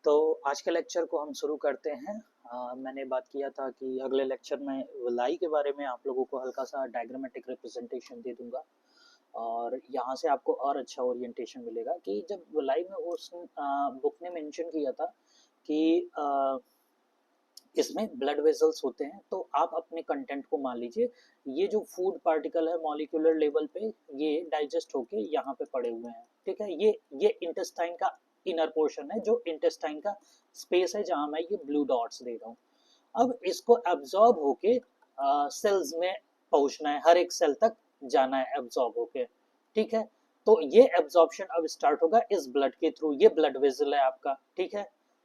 तो आज के लेक्चर को हम शुरू करते हैं। मैंने बात किया था कि अगले लेक्चर में विलाई के बारे में आप लोगों को हल्का सा डायग्रामेटिक रिप्रेजेंटेशन दे दूंगा और यहाँ से आपको और अच्छा ओरिएंटेशन मिलेगा कि जब विलाई में उस बुक ने मेंशन किया था कि इसमें ब्लड वेसल्स होते हैं, तो आप अपने कंटेंट को मान लीजिए ये जो फूड पार्टिकल है मॉलिक्यूलर लेवल पे ये डाइजेस्ट होके यहाँ पे पड़े हुए हैं। ठीक है, ये इंटेस्टाइन का इनर पोर्शन है, जो इंटेस्टाइन का स्पेस है जहां मैं ये ब्लू डॉट्स दे रहा हूँ। अब इसको एब्जॉर्ब होके सेल्स में पहुंचना है, हर एक सेल तक जाना है एब्जॉर्ब होके। ठीक है, तो ये एब्जॉर्प्शन अब स्टार्ट होगा इस ब्लड के थ्रू। ये ब्लड वेसल है आपका। ठीक है,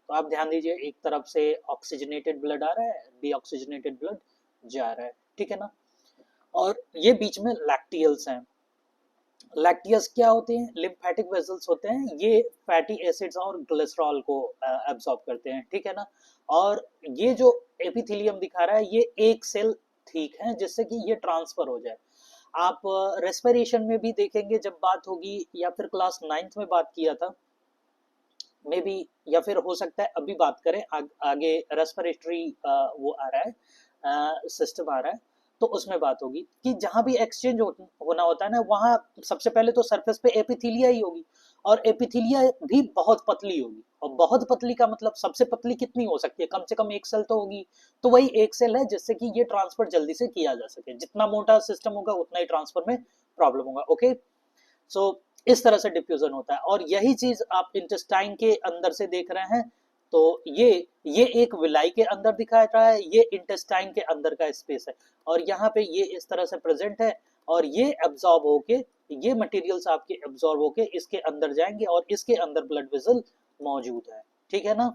तो आप ध्यान दीजिए, एक तरफ से ऑक्सीजनेटेड ब्लड आ रहा है, डीऑक्सीजनेटेड ब्लड जा रहा है। ठीक है ना, और ये बीच में लैक्टियल्स हैं। लैक्टियस क्या होते हैं? लिम्फेटिक वेसल्स होते हैं। ये फैटी एसिड्स और ग्लिसरॉल को एब्सॉर्ब करते हैं। ठीक है ना, और ये जो एपिथेलियम दिखा रहा है ये एक सेल ठीक है जिससे कि ये ट्रांसफर हो जाए। आप रेस्पिरेशन में भी देखेंगे जब बात होगी, या फिर क्लास 9th में बात किया था मे बी, या फिर हो सकता है अभी बात करें आगे रेस्पिरेटरी वो आ रहा है, सिस्टम आ रहा है, तो उसमें बात होगी कि जहां भी एक्सचेंज होना होता है ना, वहां सबसे पहले तो सरफेस पे एपिथीलिया ही होगी, और एपिथीलिया भी बहुत पतली होगी। और बहुत पतली का मतलब सबसे पतली कितनी हो सकती है? कम से कम एक सेल तो होगी। तो वही एक सेल है जिससे कि ये ट्रांसफर जल्दी से किया जा सके। जितना मोटा सिस्टम होगा उतना ही ट्रांसफर में प्रॉब्लम होगा। ओके, सो इस तरह से डिफ्यूजन होता है, और यही चीज आप इंटेस्टाइन के अंदर से देख रहे हैं। तो ये एक विलाई के अंदर दिखाया रहा है, ये इंटेस्टाइन के अंदर का स्पेस है, और यहाँ पे ये इस तरह से प्रेजेंट है, और ये एब्जॉर्ब होके, ये मटेरियल्स आपके एब्जॉर्ब होके इसके अंदर जाएंगे, और इसके अंदर ब्लड वेसल मौजूद है। ठीक है ना,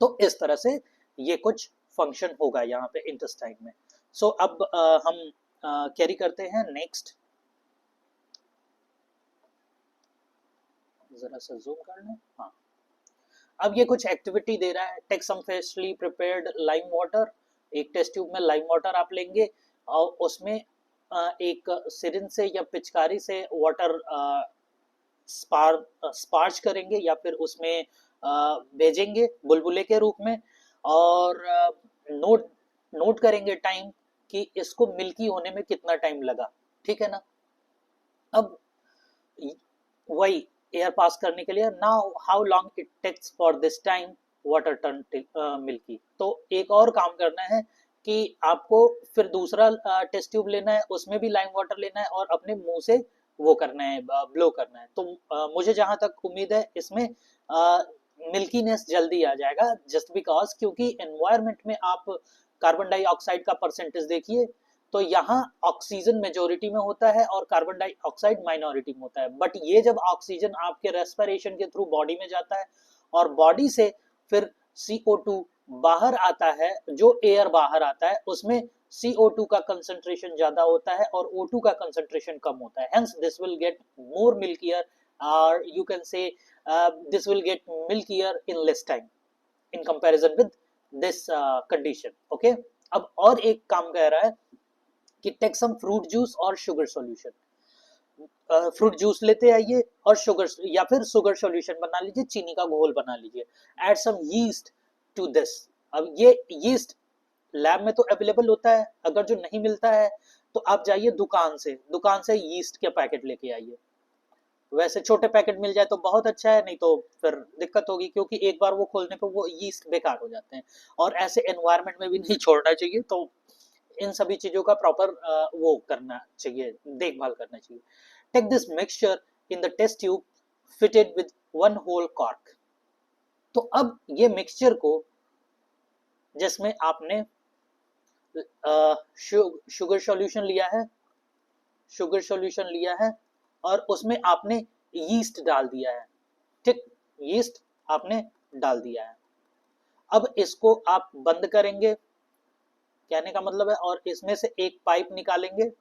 तो इस तरह से ये कुछ फंक्शन होगा यहाँ पे इंटेस्टाइन में। सो अब हम कैरी करते हैं नेक्स्ट। जरा सा जूम कर लें। हाँ, अब ये कुछ एक्टिविटी दे रहा है। Take some freshly prepared lime water. एक टेस्ट ट्यूब में लाइम वाटर आप लेंगे और उसमें एक सिरिंज से या पिचकारी से वाटर स्पार्च करेंगे, या फिर उसमें भेजेंगे बुलबुले के रूप में, और नोट नोट करेंगे टाइम कि इसको मिल्की होने में कितना टाइम लगा। ठीक है ना, अब वही एयर पास करने के लिए, now how long it takes for this time water turn milky. तो एक और काम करना है कि आपको फिर दूसरा टेस्ट ट्यूब लेना है, उसमें भी लाइम वाटर लेना है, और अपने मुंह से वो करना है, ब्लो करना है। तो मुझे जहां तक उम्मीद है इसमें मिल्कीनेस जल्दी आ जाएगा, जस्ट बिकॉज क्योंकि एनवायरमेंट में आप कार्बन डाइऑक्साइड का परसेंटेज देखिए, तो यहाँ ऑक्सीजन मेजोरिटी में होता है और कार्बन डाइऑक्साइड माइनॉरिटी में होता है। बट ये जब ऑक्सीजन आपके रेस्पिरेशन के थ्रू बॉडी में जाता है, और बॉडी से फिर CO2 बाहर आता है, जो एयर बाहर आता है उसमें CO2 का कंसंट्रेशन ज्यादा होता है और O2 का कंसंट्रेशन कम होता है। Hence this will get more milkier, और you can say this will get milkier in less time in comparison with this condition. Okay, अब और एक काम कह रहा है कि टेक सम फ्रूट जूस और शुगर सॉल्यूशन। फ्रूट जूस लेते आइए और शुगर, या फिर शुगर सॉल्यूशन बना लीजिए, चीनी का घोल बना लीजिए। Add some yeast to this. अब ये यीस्ट लैब में तो अवेलेबल होता है, अगर जो नहीं मिलता है तो आप जाइए दुकान से यीस्ट के पैकेट लेके आइए। वैसे छोटे पैकेट मिल जाए तो बहुत अच्छा है, नहीं तो फिर दिक्कत होगी, क्योंकि एक बार वो खोलने पे वो यीस्ट बेकार हो जाते हैं, और ऐसे एनवायरनमेंट में भी नहीं छोड़ना चाहिए। तो इन सभी चीजों का प्रॉपर वो करना चाहिए, देखभाल करना चाहिए। Take this mixture in the test tube fitted with one hole cork. तो अब ये मिक्सचर को, जिसमें आपने शुगर सॉल्यूशन लिया है, शुगर सॉल्यूशन लिया है, और उसमें आपने यीस्ट डाल दिया है। ठीक, यीस्ट आपने डाल दिया है। अब इसको आप बंद करेंगे, कहने का मतलब है, और इसमें से एक पाइप निकालेंगे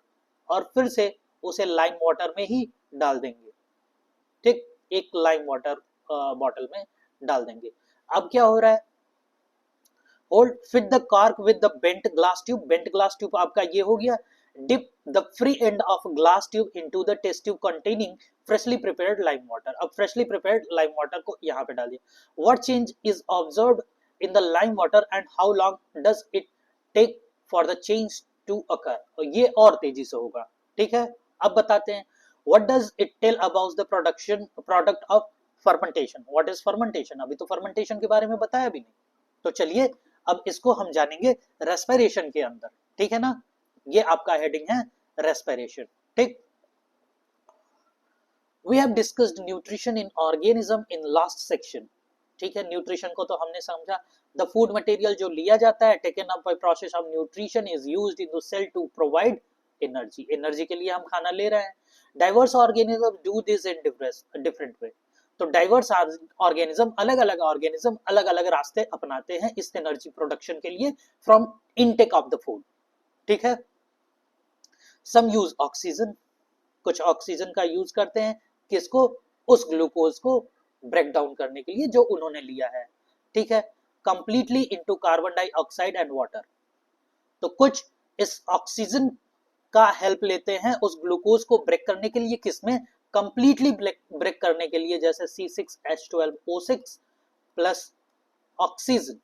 और फिर से उसे लाइम वाटर में ही डाल देंगे। ठीक, एक लाइम वाटर बॉटल में डाल देंगे। अब क्या हो रहा है? Hold fit the cork with the bent glass tube. Bent glass tube आपका ये हो गया, Dip the free end of a glass tube into the test tube containing freshly prepared lime water. अब freshly prepared lime water को यहाँ पे डालिए. What change is observed in the lime water and how long does it take for the change to occur? ये और तेजी से होगा. ठीक है, अब बताते हैं. What does it tell about the product of fermentation? What is fermentation? अभी तो fermentation के बारे में बताया भी नहीं. तो चलिए अब इसको हम जानेंगे रेस्पिरेशन के अंदर. ठीक है ना, ये आपका हेडिंग है रेस्पिरेशन. ठीक, we have discussed nutrition in organism in last section. ठीक है, न्यूट्रिशन को तो हमने समझा. द फूड मटेरियल जो लिया जाता है taken up by process of nutrition is used in the cell to provide energy. Energy के लिए हम खाना ले रहे हैं. Diverse organism do this in different way. तो डाइवर्स ऑर्गेनिज्म, अलग अलग ऑर्गेनिज्म अलग अलग रास्ते अपनाते हैं इस एनर्जी प्रोडक्शन के लिए from intake of the food. ठीक है, सम यूज ऑक्सीजन, कुछ ऑक्सीजन का यूज करते हैं. किसको? उस ग्लूकोज को ब्रेक डाउन करने के लिए जो उन्होंने लिया है. ठीक है, completely into carbon dioxide and water. तो कुछ इस ऑक्सीजन का हेल्प लेते हैं उस ग्लूकोज को ब्रेक करने के लिए. किसमें? कंप्लीटली ब्रेक करने के लिए. जैसे C6H12O6 plus oxygen,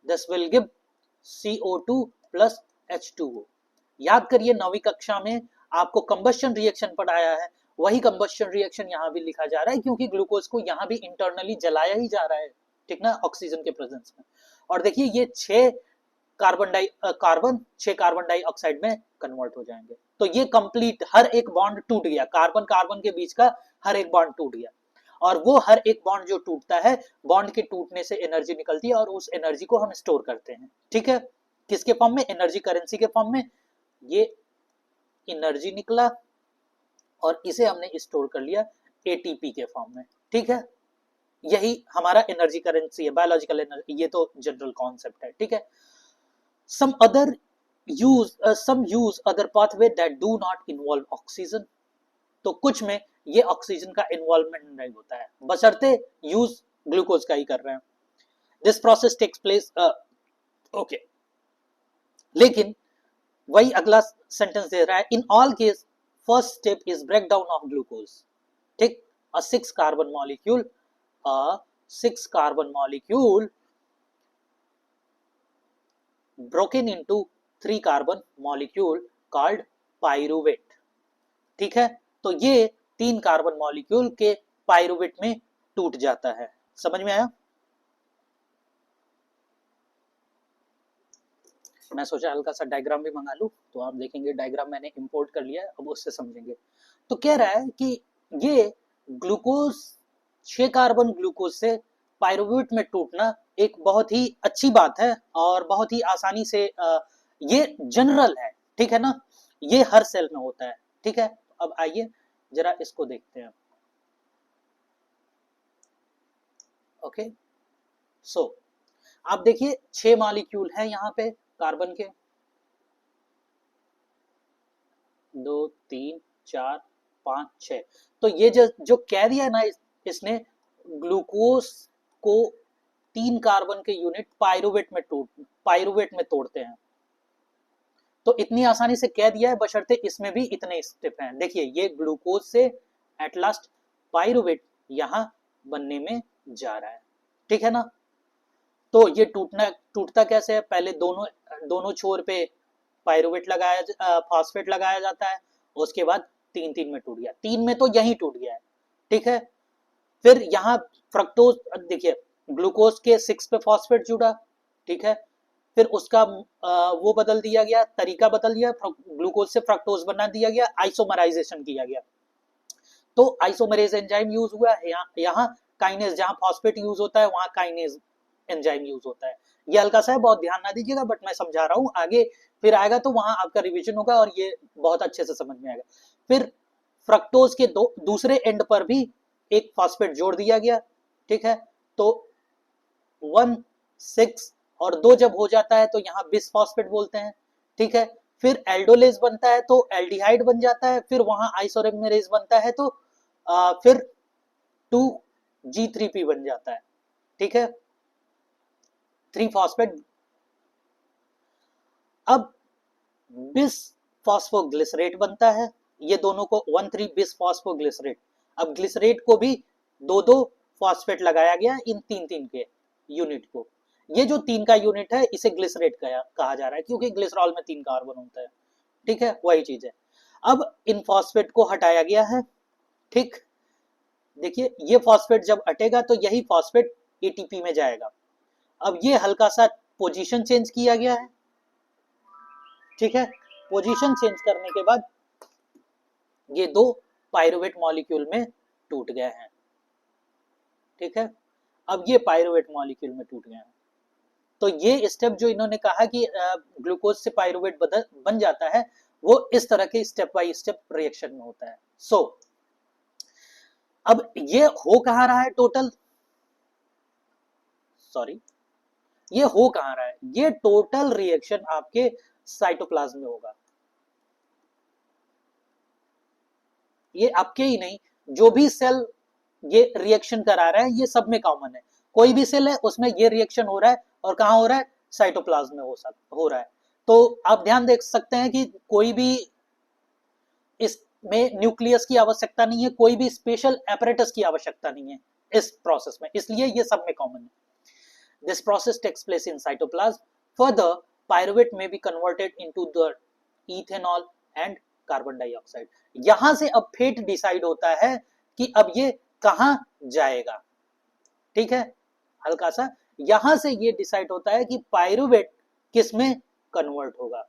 this will give CO2 plus H2O. याद करिए 9वीं कक्षा में आपको कंबस्शन रिएक्शन पढ़ाया है. वही कंबस्शन रिएक्शन यहाँ भी लिखा जा रहा है क्योंकि ग्लूकोज को यहाँ भी इंटरनली जलाया ही जा रहा है. ठीक ना, ऑक्सीजन के प्रेजेंस में. और देखिए ये 6 कार्बन डाइऑक्साइड में कन्वर्ट हो जाएंगे. तो ये कंप्लीट हर एक बॉन्ड टूट गया. कार्बन कार्बन के बीच का हर एक बॉन्ड टूट गया. और वो हर एक बॉन्ड जो टूटता है, बॉन्ड के टूटने से एनर्जी निकलती है और उस एनर्जी को हम स्टोर करते हैं. ठीक है, किसके फॉर्म में? एनर्जी करेंसी के फॉर्म में. ये एनर्जी निकला और इसे हमने स्टोर कर लिया ATP के फॉर्म में. ठीक है, यही हमारा एनर्जी करेंसी है, बायोलॉजिकल एनर्जी. ये तो जनरल कॉन्सेप्ट है. ठीक है, some use other pathway that do not involve oxygen. तो कुछ में ये ऑक्सीजन का इन्वॉल्वमेंट नहीं होता है, बशर्ते यूज ग्लूकोज का ही कर रहे हैं. This process takes place. Okay, लेकिन वही अगला सेंटेंस दे रहा है. In all case first step is break down of glucose. ठीक, a 6 carbon molecule broken into 3 carbon molecule called pyruvate. ठीक है, तो ये 3 कार्बन मॉलिक्यूल के पायरुवेट में टूट जाता है. समझ में आया? मैं सोचा हल्का सा डायग्राम भी मंगा लूं, तो आप देखेंगे डायग्राम मैंने इंपोर्ट कर लिया है. अब उससे समझेंगे. तो कह रहा है कि ये ग्लूकोज 6 कार्बन ग्लूकोज से पायरुवेट में टूटना एक बहुत ही अच्छी बात है और बहुत ही आसानी से ये जनरल है. ठीक है ना, ये हर सेल में होता है. ठीक है, अब आइए जरा इसको देखते हैं. ओके, सो आप देखिए 6 मॉलिक्यूल हैं यहाँ पे कार्बन के. 2 3 4 5 6. तो ये जो कह दिया ना इसने, ग्लूकोज को 3 कार्बन के यूनिट पायरुवेट में तोड़ते हैं. तो इतनी आसानी से कह दिया है, बशर्ते इसमें भी इतने स्टेप हैं. देखिए ये ग्लूकोज से एट लास्ट पायरुवेट यहां बनने में जा रहा है. ठीक है ना, तो ये टूटता कैसे है? पहले दोनों छोर पे पायरुवेट फॉस्फेट लगाया जाता है. उसके बाद 3 में टूट गया. 3 में तो यही टूट गया है. ठीक है, फिर यहाँ फ्रक्टोज, देखिए ग्लूकोज के 6 पे फॉस्फेट जुड़ा. ठीक है, फिर उसका वो बदल दिया गया, तरीका बदल दिया, ग्लूकोज से फ्रक्टोज बना दिया गया, आइसोमराइजेशन किया गया. तो आइसोमरेज एंजाइम यूज हुआ. यहाँ काइनेज, जहां फॉस्फेट यूज होता है वहां काइनेज एंजाइम यूज होता है. ये हल्का सा है, बहुत ध्यान ना दीजिएगा, बट मैं समझा रहा हूँ. आगे फिर आएगा तो वहां आपका रिवीजन होगा और ये बहुत अच्छे से समझ में आएगा. फिर फ्रक्टोज के दूसरे एंड पर भी एक फॉस्फेट जोड़ दिया गया. ठीक है, तो 1 6 और 2 जब हो जाता है तो यहाँ बिस फॉस्फेट बोलते हैं. ठीक है, फिर एल्डोलेज बनता है तो एल्डिहाइड बन जाता है. फिर वहां आइसोमेरेज बनता है तो फिर 2G3P बन जाता है. ठीक है, 3 फॉस्फेट. अब बिस फॉस्फोग्लिसरेट बनता है, ये दोनों को 1,3 बिस फॉस्फोग्लिसरेट। अब ग्लिसरेट को भी दो दो फॉस्फेट लगाया गया इन तीन तीन के यूनिट को। ये जो तीन का यूनिट है इसे ग्लिसरेट कहा जा रहा है, क्योंकि ग्लिसरॉल में 3 कार्बन होता है। ठीक है, वही चीज है। अब इन फॉस्फेट को हटाया गया है। ठीक, देखिए ये फॉस्फेट जब हटेगा तो यही फॉस्फेट एटीपी में जाएगा। अब ये हल्का सा पोजीशन चेंज किया गया है। ठीक है, पोजीशन चेंज करने के बाद ये दो पायरुवेट मॉलिक्यूल में टूट गए हैं। ठीक है, अब ये पायरुवेट मॉलिक्यूल में टूट गए हैं। तो ये स्टेप जो इन्होंने कहा कि ग्लूकोज से पायरुवेट बन जाता है, वो इस तरह के स्टेप बाय स्टेप रिएक्शन में होता है। सो अब ये हो कहां रहा है टोटल, सॉरी, ये हो कहां रहा है, ये टोटल रिएक्शन आपके साइटोप्लाज्म में होगा। ये आपके ही नहीं, जो भी सेल ये रिएक्शन करा रहा है ये सब में कॉमन है। कोई भी सेल है उसमें ये रिएक्शन हो रहा है, और कहां हो रहा है, साइटोप्लाज्म में हो रहा है। तो आप ध्यान देख सकते हैं कि कोई भी इसमें न्यूक्लियस की आवश्यकता नहीं है, कोई भी स्पेशल एपरेटस की आवश्यकता नहीं है इस प्रोसेस में, इसलिए ये सब में कॉमन है। This process takes place in cytoplasm. Further pyruvate may be converted into the ethanol and carbon dioxide. यहां से अब फेट डिसाइड होता है कि अब ये कहां जाएगा। ठीक है, हल्का सा यहां से ये डिसाइड होता है कि पायरुवेट किस में कन्वर्ट होगा।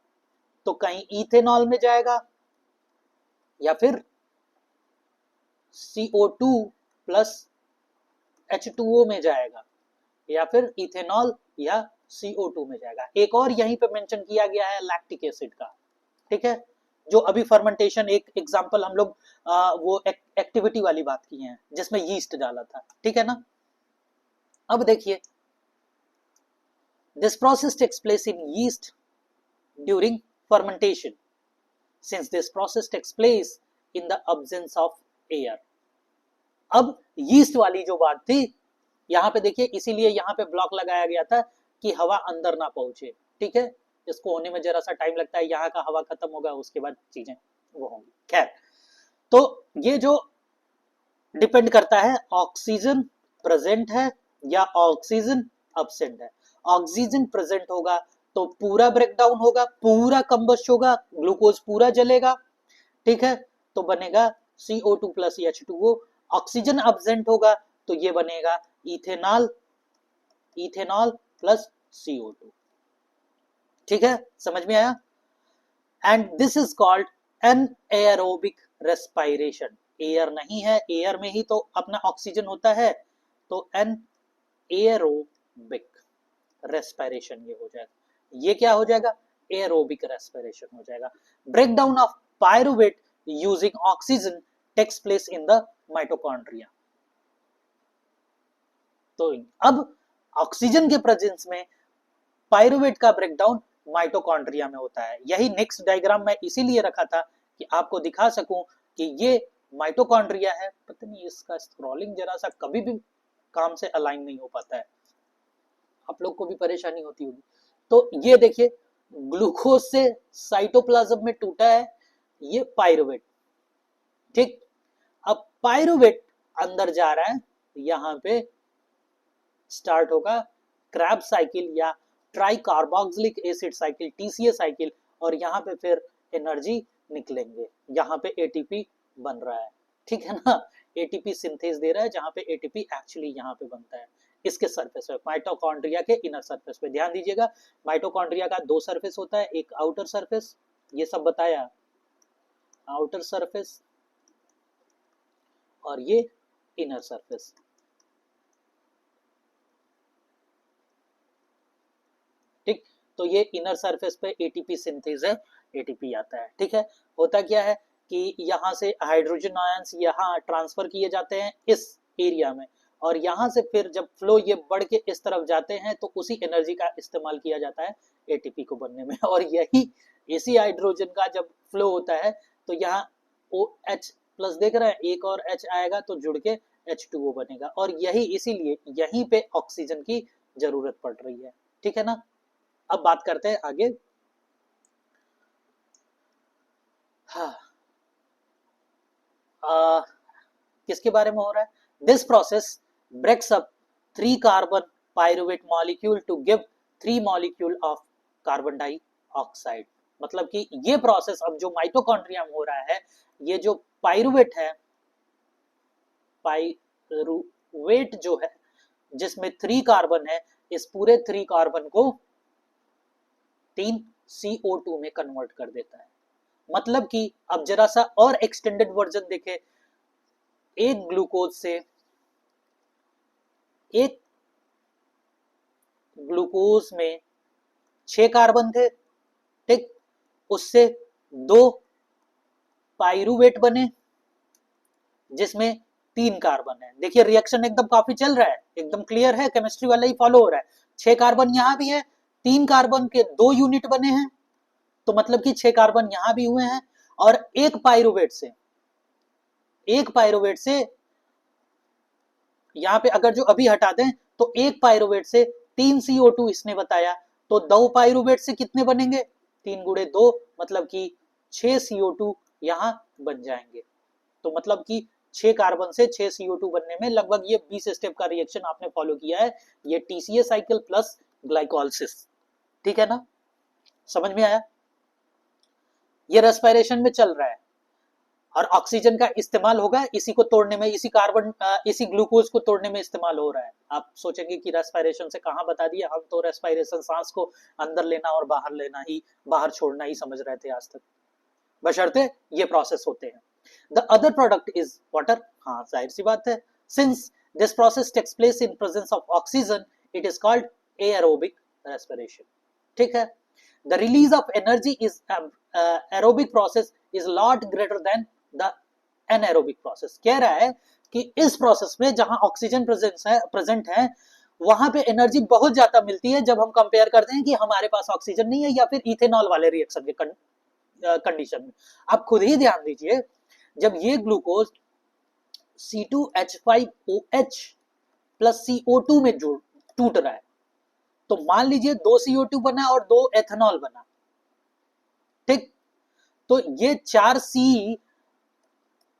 तो कहीं इथेनॉल में जाएगा, या फिर CO2 प्लस H2O में जाएगा, या फिर इथेनॉल या CO2 में जाएगा। एक और यहीं पे मेंशन किया गया है लैक्टिक एसिड का। ठीक है, जो अभी फर्मेंटेशन एक एग्जांपल हम लोग वो एक्टिविटी वाली बात की है जिसमें यीस्ट डाला था। ठीक है ना। अब देखिए, this process takes place in yeast during fermentation, since this process takes place in the absence of air. अब यीस्ट वाली जो बात थी यहां पे देखिए, इसीलिए यहां पे ब्लॉक लगाया गया था कि हवा अंदर ना पहुंचे। ठीक है, इसको होने में जरा सा टाइम लगता है, यहाँ का हवा खत्म होगा उसके बाद चीजें वो होंगी। खैर, तो ये जो डिपेंड करता है ऑक्सीजन प्रेजेंट है या ऑक्सीजन अब्सेंट है। ऑक्सीजन प्रेजेंट होगा तो पूरा ब्रेकडाउन होगा, पूरा कंबस्ट होगा, ग्लूकोज पूरा जलेगा। ठीक है, तो बनेगा CO2 plus H2O। Oxygen absent होगा तो ये बनेगा इथेनॉल, इथेनॉल प्लस CO2। ठीक है, समझ में आया। And this is called anaerobic respiration. Air नहीं है, एयर में ही तो अपना ऑक्सीजन होता है, तो एनएरोबिक रेस्पिरेशन ये हो जाएगा। ये क्या हो जाएगा, एरोबिक रेस्पिरेशन हो जाएगा। Breakdown of pyruvate using oxygen takes place in the mitochondria. तो अब ऑक्सीजन के प्रेजेंस में पायरुवेट का ब्रेकडाउन माइटोकॉन्ड्रिया में होता है। यही नेक्स्ट डायग्राम मैं इसीलिए रखा था कि आपको दिखा सकूं कि ये माइटोकॉन्ड्रिया है। पता नहीं इसका स्क्रॉलिंग जरा सा कभी भी काम से अलाइन नहीं हो पाता है, आप लोग को भी परेशानी होती होगी। तो ये देखिए, ग्लूकोज से साइटोप्लाज्म में टूटा है ये पायरुवेट। ठीक, अब पायरुवेट अंदर जा रहा है, यहां पे स्टार्ट होगा क्रैब साइकिल या try carboxylic acid cycle, TCA cycle, और यहाँ पे फिर एनर्जी निकलेंगे, यहाँ पे ATP बन रहा है। ठीक है ना, ATP सिंथेस दे रहा है, जहाँ पे ATP एक्चुअली यहाँ पे बनता है इसके सरफेस पे, माइटोकॉन्ड्रिया के इनर सरफेस पे। ध्यान दीजिएगा, माइटोकॉन्ड्रिया का 2 सरफेस होता है, एक आउटर सरफेस, ये सब बताया, आउटर सरफेस, और ये इनर सरफेस। ठीक, तो ये इनर सरफेस पे ATP सिंथेस है, ATP आता है। ठीक है, होता क्या है कि यहाँ से हाइड्रोजन आयंस यहाँ ट्रांसफर किए जाते हैं इस एरिया में, और यहाँ से फिर जब फ्लो ये बढ़ के इस तरफ जाते हैं तो उसी एनर्जी का इस्तेमाल किया जाता है ATP को बनने में। और यही इसी हाइड्रोजन का जब फ्लो होता है तो यहाँ OH प्लस देख रहे हैं, एक और H आएगा तो जुड़ के H2O बनेगा, और यही इसीलिए यहीं पे ऑक्सीजन की जरूरत पड़ रही है। ठीक है ना। अब बात करते हैं आगे। हाँ, आ, किसके बारे में हो रहा है? This process breaks up 3 carbon pyruvate molecule to give 3 molecule of carbon dioxide. मतलब कि ये प्रोसेस अब जो माइटोकॉन्ड्रिया में हो रहा है, ये जो पायरुवेट है, पायरुवेट जो है जिसमें 3 कार्बन है, इस पूरे 3 कार्बन को 3 CO2 में कन्वर्ट कर देता है। मतलब कि अब जरा सा और एक्सटेंडेड वर्जन देखे, एक ग्लूकोज से, एक ग्लूकोज में 6 कार्बन थे, ठीक, उससे 2 पायरुवेट बने जिसमें 3 कार्बन है। देखिए रिएक्शन एकदम काफी चल रहा है, एकदम क्लियर है, केमिस्ट्री वाला ही फॉलो हो रहा है। 6 कार्बन यहां भी है, 3 कार्बन के 2 यूनिट बने हैं, तो मतलब कि 6 कार्बन यहां भी हुए हैं। और एक पायरुवेट से यहां पे अगर जो अभी हटा दें, तो एक पायरुवेट से 3 CO2 इसने बताया, तो 2 पायरुवेट से कितने बनेंगे? 3 × 2, मतलब कि 6 CO2 यहां बन जाएंगे। तो मतलब कि 6 कार्बन से 6 CO2 बनने में लगभग ये 20 स्टेप का रिएक्शन आपने फॉलो किया है। ये TCA साइकिल प्लस ग्लाइकोलाइसिस, ठीक है ना? समझ में आया? ये रेस्पिरेशन में चल रहा है और ऑक्सीजन का इस्तेमाल होगा इसी को तोड़ने में, इसी ग्लूकोज को तोड़ने में इस्तेमाल हो रहा है। आप सोचेंगे कि रेस्पिरेशन से कहां बता दिया, हम तो रेस्पिरेशन सांस को अंदर लेना और बाहर लेना ही, बाहर छोड़ना ही समझ रहे थे आज तक, बशर्ते ये प्रोसेस होते हैं। The other product is water. हाँ, जाहिर सी बात है, since this process takes place in presence of oxygen, it is called aerobic respiration, ठीक है। The release of energy is aerobic process is lot greater than the anaerobic process. कह रहा है कि इस प्रोसेस में जहां ऑक्सीजन प्रेजेंट है वहां पे एनर्जी बहुत ज्यादा मिलती है जब हम कंपेयर करते हैं कि हमारे पास ऑक्सीजन नहीं है या फिर इथेनॉल वाले रिएक्शन के कंडीशन में। आप खुद ही ध्यान दीजिए, जब ये ग्लूकोज C2H5OH प्लस CO2 में टूट रहा है, तो मान लीजिए 2 CO2 बना और 2 एथेनॉल बना, ठीक, तो ये 4C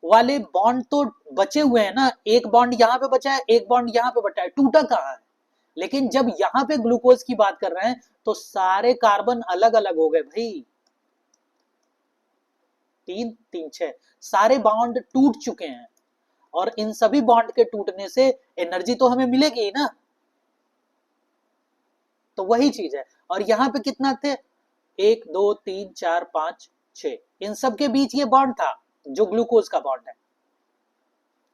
वाले बॉन्ड तो बचे हुए हैं ना, एक बॉन्ड यहां पे बचा है, एक बॉन्ड यहां पे बचा है, टूटा कहां है? लेकिन जब यहां पे ग्लूकोज की बात कर रहे हैं तो सारे कार्बन अलग अलग हो गए भाई, 3 3 6 सारे बॉन्ड टूट चुके हैं, और इन सभी बॉन्ड के टूटने से एनर्जी तो हमें मिलेगी ही ना। तो वही चीज है। और यहां पे कितना थे? 1 2 3 4 5 6, इन सब के बीच ये बॉन्ड था जो ग्लूकोज का बॉन्ड है,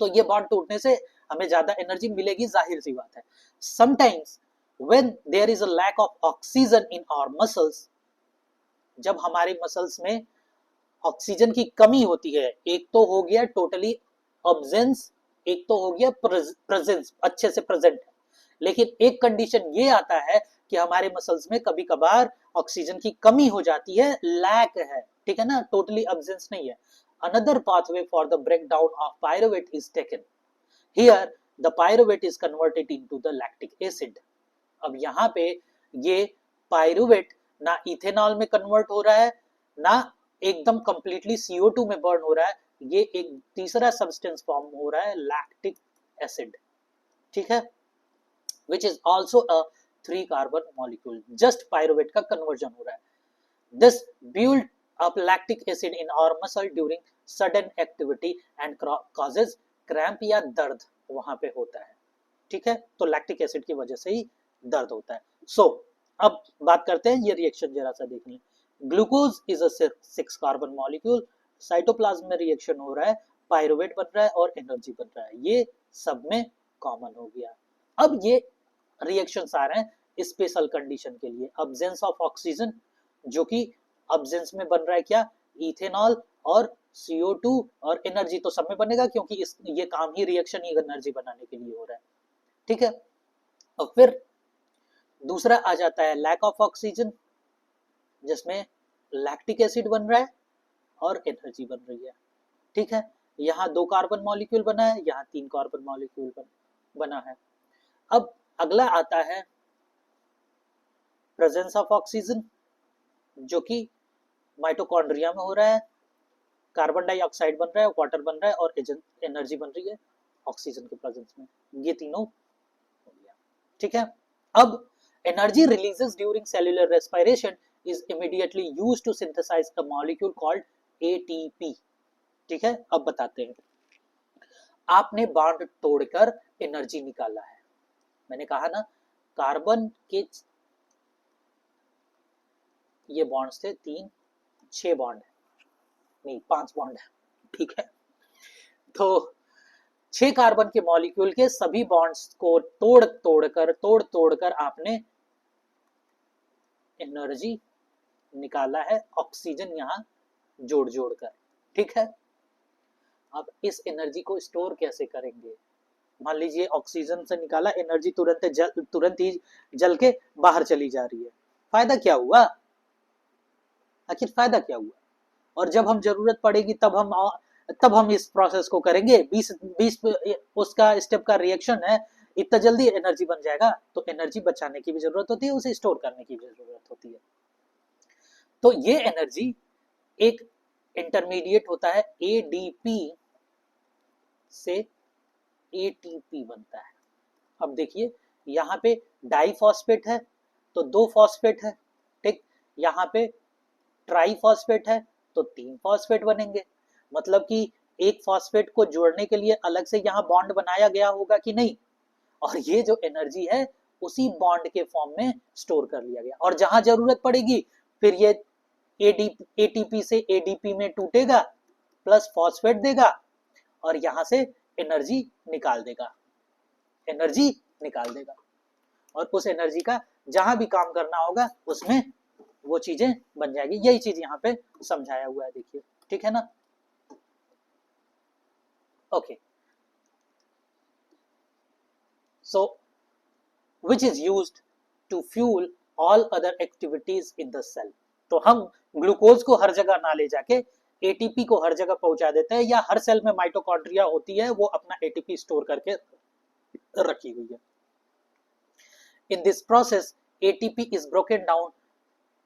तो ये बॉन्ड टूटने से हमें ज्यादा एनर्जी मिलेगी, जाहिर सी बात है। Sometimes when there is a lack of oxygen in our muscles, जब हमारे मसल्स में ऑक्सीजन की कमी होती है, एक तो हो गया टोटली अब्सेंस, एक तो हो गया प्रेजेंस, अच्छे से प्रेजेंट है, लेकिन एक कंडीशन ये आता है कि हमारे मसल्स में कभी कभार ऑक्सीजन की कमी हो जाती है, लैक है, ठीक है ना, टोटली अब्सेंस नहीं है। Another pathway for the breakdown of pyruvate is taken. Here, the pyruvate is converted into the lactic acid. अब यहाँ पे ये पायरुवेट ना इथेनॉल में कन्वर्ट हो रहा है, ना एकदम कंप्लीटली CO2 में बर्न हो रहा है, ये एक तीसरा सब्सटेंस फॉर्म हो रहा है, लैक्टिक एसिड, ठीक है, which is also a 3 carbon molecule. Just pyruvate का कन्वर्जन हो रहा है। This build up lactic acid in our muscle during sudden activity and causes cramp या दर्द वहां पे होता है, ठीक है, तो लैक्टिक एसिड की वजह से ही दर्द होता है। अब बात करते हैं ये रिएक्शन जरा सा देखिए। Glucose is a 6 carbon molecule, cytoplasm में रिएक्शन हो रहा है, पायरुवेट बन रहा है और एनर्जी बन रहा है, ये सब में कॉमन हो गया। अब ये रिएक्शंस आ रहे हैं स्पेशल कंडीशन के लिए, अब्सेंस ऑफ ऑक्सीजन, जो कि अब्सेंस में बन रहा है क्या? इथेनॉल और CO2, और एनर्जी तो सब में बनेगा क्योंकि ये काम ही रिएक्शन ही एनर्जी बनाने के लिए हो रहा है, ठीक है। और फिर दूसरा आ जाता है लैक ऑफ ऑक्सीजन, जिसमें लैक्टिक एसिड बन रहा है और एनर्जी बन रही है, ठीक है। यहाँ 2 कार्बन मॉलिक्यूल बना है, यहाँ 3 कार्बन मॉलिक्यूल बना है। अब अगला आता है प्रेजेंस ऑफ ऑक्सीजन, जो कि माइटोकॉन्ड्रिया में हो रहा है, कार्बन डाइऑक्साइड बन रहा है, वाटर बन रहा है और एनर्जी बन रही है ऑक्सीजन के प्रेजेंस में। ये तीनों हो गया, ठीक है। अब energy releases during cellular respiration is immediately used to synthesize a molecule called ATP, ठीक है। अब बताते हैं, आपने बॉन्ड तोड़कर एनर्जी निकाला है। मैंने कहा ना, कार्बन के ये बॉन्ड्स थे 3, 6 बॉन्ड है, नहीं 5 बॉन्ड है, ठीक है। तो 6 कार्बन के मॉलिक्यूल के सभी बॉन्ड्स को तोड़ तोड़कर आपने एनर्जी निकाला है, ऑक्सीजन यहां जोड़ कर, ठीक है। अब इस एनर्जी को स्टोर कैसे करेंगे? मान लीजिए ऑक्सीजन से निकाला एनर्जी तुरंत ही जल के बाहर चली जा रही है, फायदा क्या हुआ? आखिर फायदा क्या हुआ? और जब हम जरूरत पड़ेगी तब हम इस प्रोसेस को करेंगे। 20 उसका स्टेप का रिएक्शन है, इतना जल्दी एनर्जी बन जाएगा, तो एनर्जी बचाने की भी जरूरत होती है, उसे स्टोर करने की भी जरूरत होती है। तो ये एनर्जी एक इंटरमीडिएट होता है एडीपी से एटीपी बनता है। अब देखिए यहाँ पे डाइफॉस्फेट है तो 2 फॉस्फेट है, ठीक। यहाँ पे ट्राइफॉस्फेट है तो 3 फॉस्फेट बनेंगे। मतलब कि एक फॉस्फेट को जोड़ने के लिए अलग से यहाँ बॉन्ड बनाया गया होगा कि नहीं, और ये जो एनर्जी है उसी बॉन्ड के फॉर्म में स्टोर कर लिया गया, और जहां जरूरत पड़ेगी फिर ये एटीपी से एडीपी में टूटेगा, प्लस फॉस्फेट देगा और यहां से एनर्जी निकाल देगा, और उस एनर्जी का जहां भी काम करना होगा उसमें वो चीजें बन जाएगी। यही चीज यहाँ पे समझाया हुआ है, देखिए, ठीक है ना। Okay, so which is used to fuel all other activities in the cell। तो हम ग्लूकोज को हर जगह ना ले जाके एटीपी को हर जगह पहुंचा देते हैं, या हर सेल में माइटोकॉन्ड्रिया होती है, वो अपना एटीपी स्टोर करके रखी हुई है। In this process, ATP is broken down,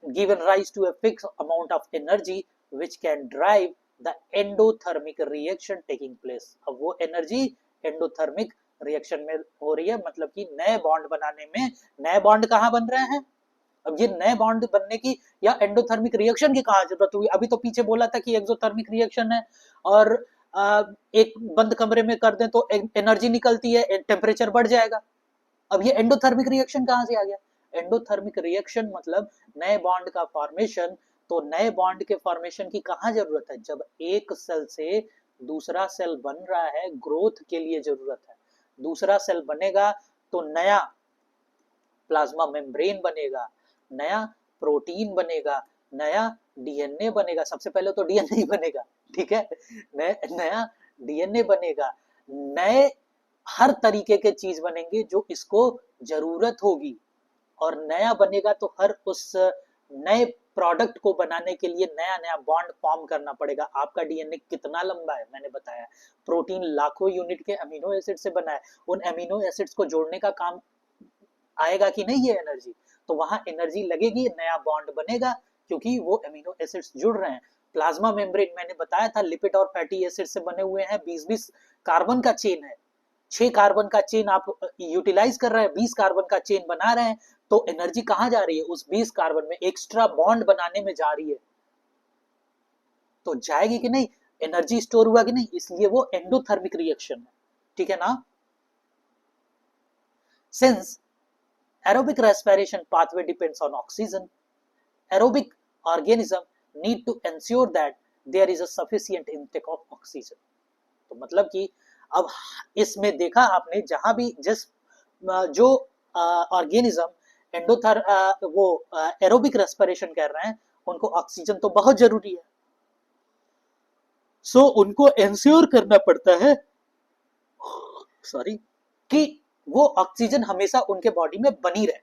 given rise to a fixed amount of energy which can drive the endothermic reaction taking place। अब वो एनर्जी एंडोथर्मिक रिएक्शन में हो रही है, मतलब कि नए बॉन्ड बनाने में। नए बॉन्ड कहाँ बन रहे हैं? अब ये नए बॉन्ड बनने की या एंडोथर्मिक रिएक्शन की कहाँ जरूरत हुई? अभी तो पीछे बोला था कि एक्सोथर्मिक रिएक्शन है, और एक बंद कमरे में कर दें तो एनर्जी निकलती है, टेम्परेचर बढ़ जाएगा। अब ये एंडोथर्मिक रिएक्शन कहाँ से आ गया? एंडोथर्मिक रिएक्शन मतलब नए बॉन्ड का फॉर्मेशन। तो नए बॉन्ड के फॉर्मेशन की कहाँ जरूरत है? जब एक सेल से दूसरा सेल बन रहा है, ग्रोथ के लिए जरूरत है। दूसरा सेल बनेगा तो नया प्लाज्मा मेम्ब्रेन बनेगा, नया प्रोटीन बनेगा, नया डीएनए बनेगा। सबसे पहले तो डीएनए ही बनेगा, ठीक है। नया डीएनए बनेगा, नए हर तरीके के चीज बनेंगे जो इसको जरूरत होगी, और नया बनेगा तो हर उस नए प्रोडक्ट को बनाने के लिए नया नया बॉन्ड फॉर्म करना पड़ेगा। आपका डीएनए कितना लंबा है मैंने बताया, प्रोटीन लाखों यूनिट के अमीनो एसिड से बना है, उन अमीनो एसिड्स को जोड़ने का काम आएगा कि नहीं ये एनर्जी, तो वहां एनर्जी लगेगी, नया बॉन्ड बनेगा, क्योंकि वो अमीनो एसिड्स जुड़ रहे हैं। प्लाज्मा मेम्ब्रेन मैंने बताया था लिपिड और फैटी एसिड से बने हुए हैं, 20-20 कार्बन का चेन है। 6 कार्बन का चेन आप यूटिलाइज कर रहे हैं, 20 कार्बन का चेन बना रहे हैं, तो एनर्जी कहां जा रही है? उस 20 कार्बन में एक्स्ट्रा बॉन्ड बनाने में जा रही है। तो जाएगी कि नहीं, एनर्जी स्टोर हुआ कि नहीं, इसलिए वो एंडोथर्मिक रिएक्शन है, ठीक है ना। Since aerobic respiration pathway depends on oxygen, aerobic organism need to ensure that there is a sufficient intake of oxygen। तो मतलब कि अब इसमें देखा आपने, जहां भी जिस जो ऑर्गेनिज्म वो एरोबिक रेस्पिरेशन कर रहे हैं, उनको ऑक्सीजन तो बहुत जरूरी है। सो उनको एंश्योर करना पड़ता है कि वो ऑक्सीजन हमेशा उनके बॉडी में बनी रहे।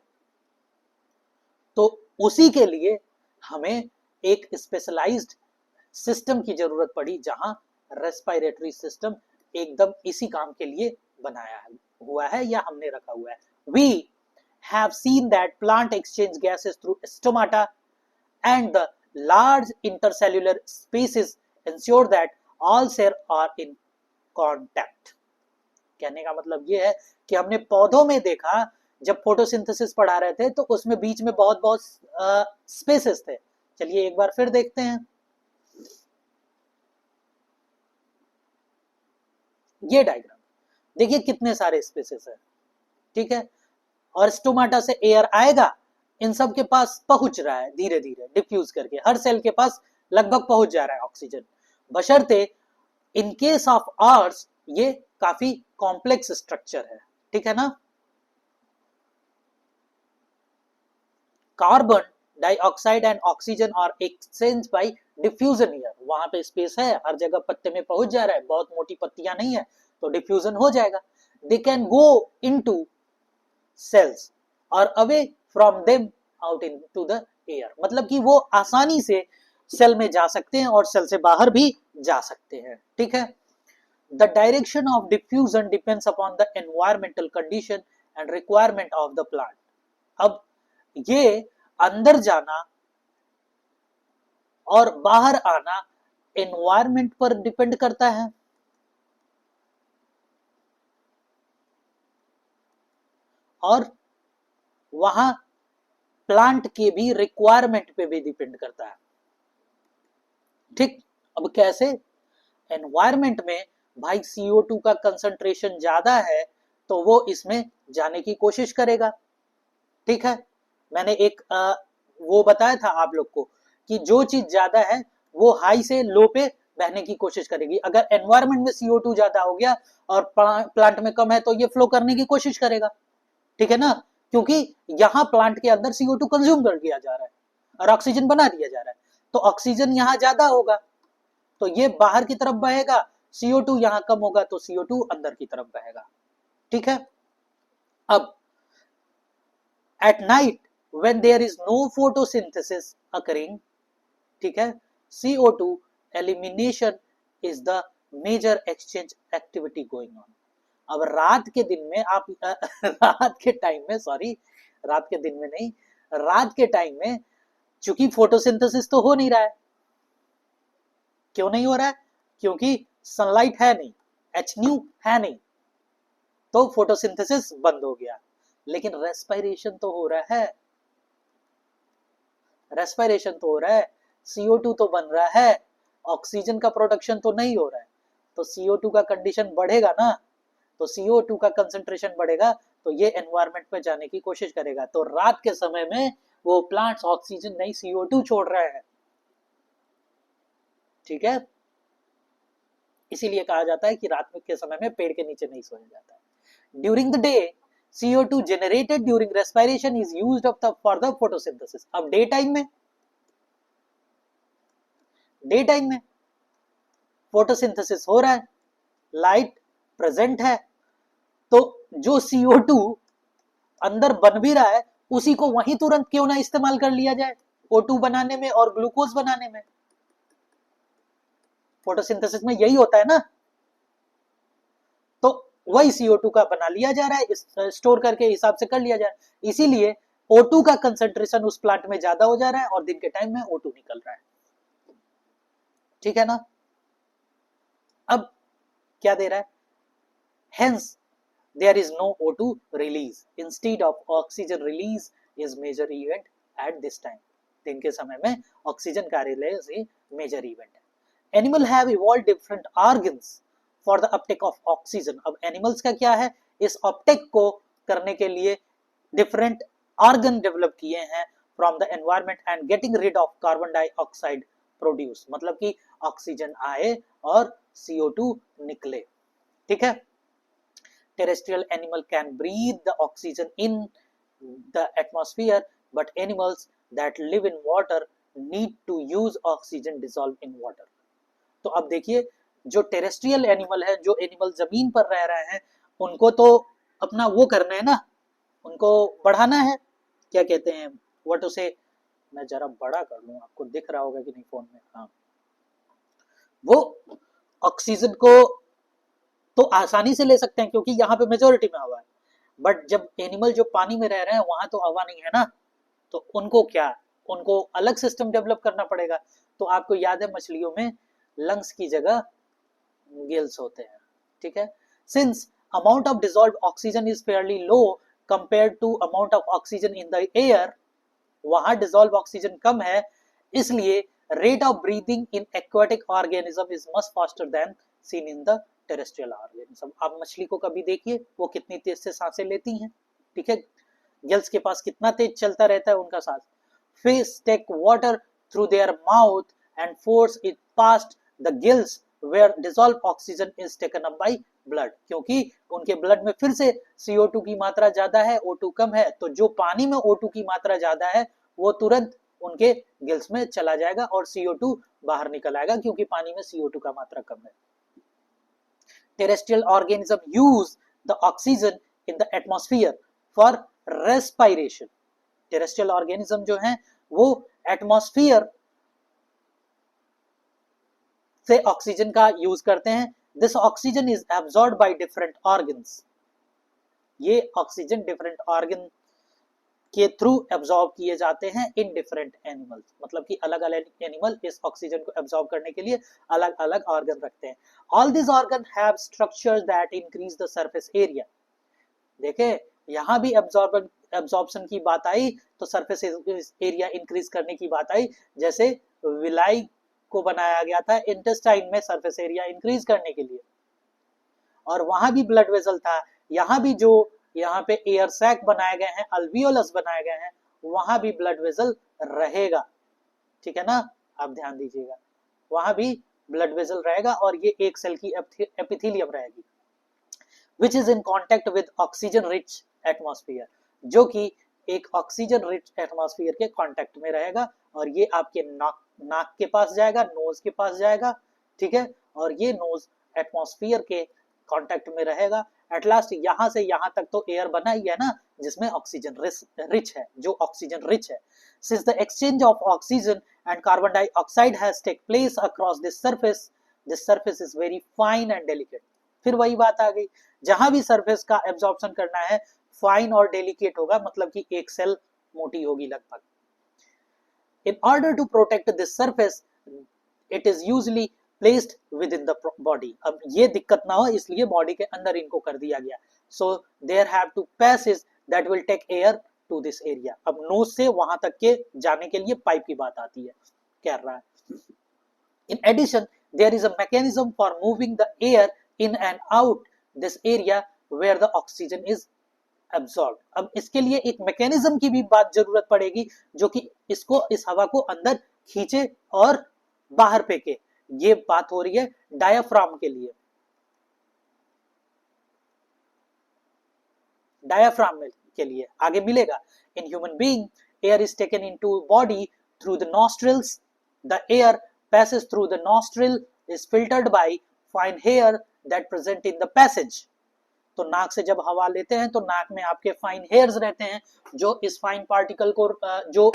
तो उसी के लिए हमें एक स्पेशलाइज्ड सिस्टम की जरूरत पड़ी, जहां रेस्पिरेटरी सिस्टम एकदम इसी काम के लिए बनाया हुआ है या हमने रखा हुआ है। We have seen that plant exchange gases through stomata and the large intercellular spaces ensure that all cells are in contact। कहने का मतलब ये है कि हमने पौधों में देखा, जब फोटोसिंथेसिस पढ़ा रहे थे तो उसमें बीच में बहुत बहुत स्पेसेस थे। चलिए एक बार फिर देखते हैं। ये डायग्राम देखिए कितने सारे स्पेसेस है, ठीक है, और स्टोमाटा से एयर आएगा, इन सब के पास पहुंच रहा है धीरे धीरे डिफ्यूज करके, हर सेल के पास लगभग पहुंच जा रहा है ऑक्सीजन, बशर्ते इन केस ऑफ आर्स ये काफी कॉम्प्लेक्स स्ट्रक्चर है, ठीक है ना। Carbon dioxide and oxygen are exchange by diffusion here, वहां पे स्पेस है, हर जगह पत्ते में पहुंच जा रहा है, बहुत मोटी पत्तियां नहीं है तो डिफ्यूजन हो जाएगा। They can go into cells और away from them out into the air, मतलब कि वो आसानी से सेल में जा सकते हैं और सेल से बाहर भी जा सकते हैं, ठीक है। The direction of diffusion depends upon the environmental condition and requirement of the plant. अब ये अंदर जाना और बाहर आना एनवायरमेंट पर डिपेंड करता है, और वहां प्लांट के भी रिक्वायरमेंट पे भी डिपेंड करता है, ठीक। अब कैसे? एनवायरमेंट में भाई CO2 का कंसंट्रेशन ज्यादा है तो वो इसमें जाने की कोशिश करेगा, ठीक है। मैंने एक वो बताया था आप लोग को कि जो चीज ज्यादा है वो हाई से लो पे बहने की कोशिश करेगी। अगर एनवायरमेंट में CO2 ज्यादा हो गया और प्लांट में कम है तो ये फ्लो करने की कोशिश करेगा, ठीक है ना, क्योंकि यहां प्लांट के अंदर CO2 कंज्यूम कर दिया जा रहा है और ऑक्सीजन बना दिया जा रहा है, तो ऑक्सीजन यहां ज्यादा होगा तो ये बाहर की तरफ बहेगा, CO2 यहां कम होगा तो CO2 अंदर की तरफ बहेगा, ठीक है। अब at night when there is no photosynthesis occurring, ठीक है, CO2 elimination is the major exchange activity going on. अब रात के दिन में आप रात के टाइम में, सॉरी रात के दिन में नहीं, रात के टाइम में चूंकि फोटोसिंथेसिस तो हो नहीं रहा है, क्यों नहीं हो रहा है? क्योंकि सनलाइट है नहीं, HNU है नहीं, तो फोटोसिंथेसिस बंद हो गया, लेकिन रेस्पिरेशन तो हो रहा है, रेस्पिरेशन तो हो रहा है, CO2 तो बन रहा है, ऑक्सीजन का प्रोडक्शन तो नहीं हो रहा है, तो CO2 का कंडीशन बढ़ेगा ना, तो CO2 का कंसंट्रेशन बढ़ेगा तो ये एनवायरनमेंट में जाने की कोशिश करेगा, तो रात के समय में वो प्लांट्स ऑक्सीजन नहीं CO2 छोड़ रहे हैं, ठीक है। इसीलिए कहा जाता है कि रात के समय में पेड़ के नीचे नहीं सोया जाता है। During the day CO2 generated during respiration is used up for the photosynthesis। अब डे टाइम में फोटोसिंथेसिस हो रहा है, लाइट प्रेजेंट है, तो जो CO2 अंदर बन भी रहा है उसी को वहीं तुरंत क्यों ना इस्तेमाल कर लिया जाए O2 बनाने में और ग्लूकोज बनाने में। फोटोसिंथेसिस में यही होता है ना, तो वही CO2 का बना लिया जा रहा है, स्टोर करके हिसाब से कर लिया जा रहा है, इसीलिए O2 का कंसंट्रेशन उस प्लांट में ज्यादा हो जा रहा है और दिन के टाइम में O2 निकल रहा है, ठीक है ना। अब क्या दे रहा है? Hence there is no O2 release, instead of oxygen release is major event at this time। दिन के समय में ऑक्सीजन का रिलीज ही मेजर इवेंट है। Animal have evolve different organs for the Uptake of oxygen. अब एनिमल्स का क्या है, इस अपटेक को करने के लिए डिफरेंट ऑर्गन डेवलप किए हैं from the environment and getting rid of carbon dioxide produce, मतलब कि ऑक्सीजन आए और CO2 निकले, ठीक है। Terrestrial animal can breathe the oxygen in the atmosphere, but animals that live in water need to use oxygen dissolved in water। तो अब देखिए जो टेरेस्ट्रियल एनिमल है, जो एनिमल जमीन पर रह रहे हैं, उनको तो अपना वो करना है ना, उनको बढ़ाना है, क्या कहते हैं व्हाट उसे, मैं जरा बड़ा कर लूं, आपको दिख रहा होगा कि नहीं फोन में, हाँ, वो ऑक्सीजन को तो आसानी से ले सकते हैं क्योंकि यहाँ पे मेजोरिटी में हवा है, बट जब एनिमल जो पानी में रह रहे हैं वहां तो हवा नहीं है ना, तो उनको क्या, उनको अलग सिस्टम डेवलप करना पड़ेगा। तो आपको याद है मछलियों में लंग्स की जगह गिल्स होते हैं, ठीक है। Since amount of dissolved oxygen is fairly low compared to amount of oxygen in the air, वहां डिसॉल्व ऑक्सीजन कम है, इसलिए rate of breathing in aquatic organism is much faster than seen in the terrestrial organism. आप मछली को कभी देखिए, वो कितनी तेज से सांसें लेती हैं, ठीक है, गिल्स के पास कितना तेज चलता रहता है उनका सांस। Fish take water through their mouth and force it past the gills where dissolve oxygen is taken up by blood, क्योंकि उनके ब्लड में फिर से CO2 की मात्रा ज्यादा है, O2 कम है, तो जो पानी में O2 की मात्रा ज्यादा है वो तुरंत उनके गिल्स में चला जाएगा और CO2 बाहर निकल आएगा, क्योंकि पानी में CO2 का मात्रा कम है। Terrestrial organisms use the oxygen in the atmosphere for respiration. Terrestrial organism जो हैं वो एटमॉस्फेयर से ऑक्सीजन का यूज करते हैं। This oxygen is absorbed by different organs, ये ऑक्सीजन डिफरेंट ऑर्गन के थ्रू एब्सॉर्ब किए जाते हैं इन डिफरेंट एनिमल्स, मतलब कि अलग अलग एनिमल इस ऑक्सीजन को एब्सॉर्ब करने के लिए अलग अलग ऑर्गन रखते हैं। All this organ have structures that increase the surface area. देखें यहां भी एब्सॉर्प्शन की बात आई तो सरफेस एरिया इंक्रीज करने की बात आई, जैसे विलाई को बनाया गया था इंटेस्टाइन में सरफेस एरिया इंक्रीज करने के लिए, और वहां भी ब्लड वेसल था। यहाँ भी जो यहाँ पे एयर सैक बनाए गए हैं, अल्वियोलस बनाए गए हैं, वहां भी ब्लड वेसल रहेगा, ठीक है ना, आप ध्यान दीजिएगा, वहां भी ब्लड वेसल रहेगा और ये एक सेल की एपिथेलियम रहेगी, which is in contact with oxygen rich atmosphere, जो कि एक ऑक्सीजन रिच एटमॉस्फेयर के कांटेक्ट में रहेगा, और ये आपके नाक के पास जाएगा, नोज के पास जाएगा, ठीक है, और ये नोज एटमॉस्फेयर के कांटेक्ट में रहेगा। एट लास्ट यहां से यहां तक तो एयर बना ही है ना, जिसमें ऑक्सीजन रिच है, जो ऑक्सीजन रिच है। Since the exchange of oxygen and carbon dioxide has take place across this surface is very fine and delicate. फिर वही बात आ गई, जहां भी सरफेस का एब्जॉर्प्शन करना है फाइन और डेलिकेट होगा, मतलब कि एक सेल मोटी होगी लगभग। In order to protect this surface, it is usually placed within the body. अब ये दिक्कत ना हो इसलिए बॉडी के अंदर इनको कर दिया गया। So there have to passes that will take air to this area. अब नोज से वहां तक के जाने के लिए पाइप की बात आती है, कह रहा है। In addition, there is a mechanism for moving the air in and out this area where the oxygen is absorb. अब इसके लिए एक मैकेनिज्म की भी बात जरूरत पड़ेगी, जो कि इसको इस हवा को अंदर खींचे और बाहर फेंके। ये बात हो रही है डायाफ्राम के लिए। डायाफ्राम के लिए आगे मिलेगा। In human being air is taken into body through the nostrils, the air passage through the nostril, is filtered by fine hair that present in the passage. तो नाक से जब हवा लेते हैं तो नाक में आपके फाइन हेयर्स रहते हैं, जो इस फाइन पार्टिकल को, जो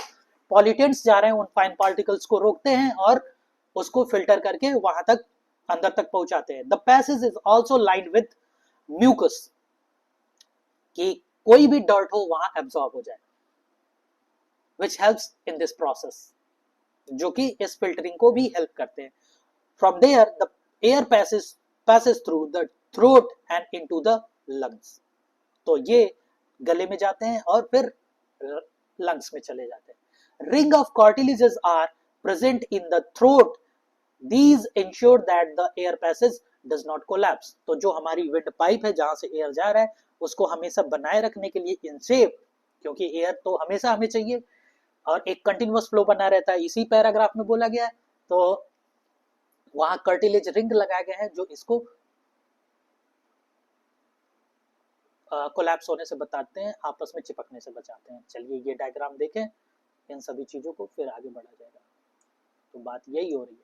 पॉल्यूटेंट्स जा रहे हैं उन फाइन पार्टिकल्स को रोकते हैं और उसको फिल्टर करके वहां तक अंदर तक पहुंचाते हैं। The passage is also lined with mucus, कि कोई भी डर्ट हो वहां एब्सॉर्ब हो जाए, which helps in this process, जो कि इस फिल्टरिंग को भी हेल्प करते हैं। From there the air passes through the throat and into the lungs. तो ये गले में जाते हैं और फिर लंग्स में चले जाते हैं। Ring of cartilages are present in the throat. These ensure that the air passage does not collapse. तो जो हमारी विंड पाइप है जहां से एयर जा रहा है उसको हमेशा बनाए रखने के लिए इन शेप, क्योंकि एयर तो हमेशा हमें चाहिए और एक कंटिन्यूअस फ्लो बना रहता है, इसी पैराग्राफ में बोला गया है। तो वहां कार्टिलेज रिंग लगाए गए हैं जो इसको कोलैप्स होने से बताते हैं, आपस में चिपकने से बचाते हैं। चलिए ये डायग्राम देखें इन सभी चीजों को, फिर आगे बढ़ा जाएगा। तो बात यही हो रही है।